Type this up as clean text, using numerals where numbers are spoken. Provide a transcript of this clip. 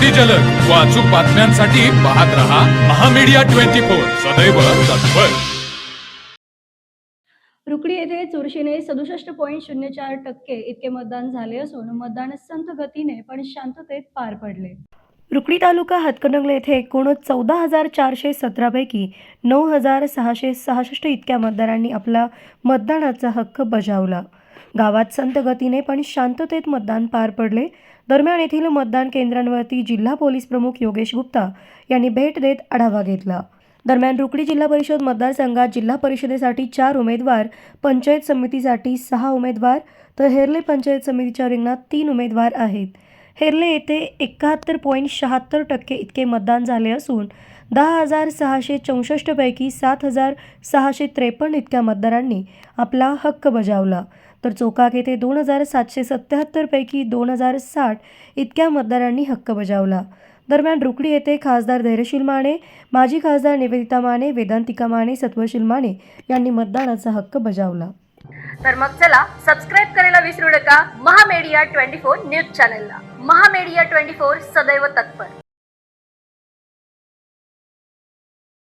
अगदी जलद व अचूक बातम्यांसाठी पाहत रहा महामीडिया 24 सदैव तत्पर। रुकडी येथे चुरशीने 67.04% इतके मतदान झाले असून मतदान संथ गतीने पण शांततेत पार पडले। रुकडी तालुका हातकणंगले येथे एकूण 14,417 पैकी 9,666 इतक्या मतदारांनी आपला मतदानाचा हक्क बजावला। गावात संत गतीने पण शांततेत मतदान पार पडले। दरम्यान येथील मतदान केंद्रांवरती जिल्हा पोलीस प्रमुख योगेश गुप्ता यांनी भेट देत आढावा घेतला। दरम्यान रुकडी जिल्हा परिषद मतदारसंघात जिल्हा परिषदेसाठी 4 उमेदवार, पंचायत समितीसाठी 6 उमेदवार तर हेरले पंचायत समितीच्या रिंगणात 3 उमेदवार आहेत। हेरले येथे 71.76% इतके मतदान झाले असून 10,664 पैकी 7,653 इतक्या मतदारांनी आपला हक्क बजावला, तर चोकाक येथे 2,777 पैकी 2,060 इतक्या मतदारांनी हक्क बजावला। दरम्यान रुकडी येथे खासदार धैर्यशील माने, माजी खासदार निवेदिता माने, वेदांतिका माने, सत्वशील माने यांनी मतदानाचा हक्क बजावला। तर मग चला सबस्क्राईब करायला विसरू नका महामीडिया 24 न्यूज चॅनलला। महामीडिया 24 सदैव तत्पर।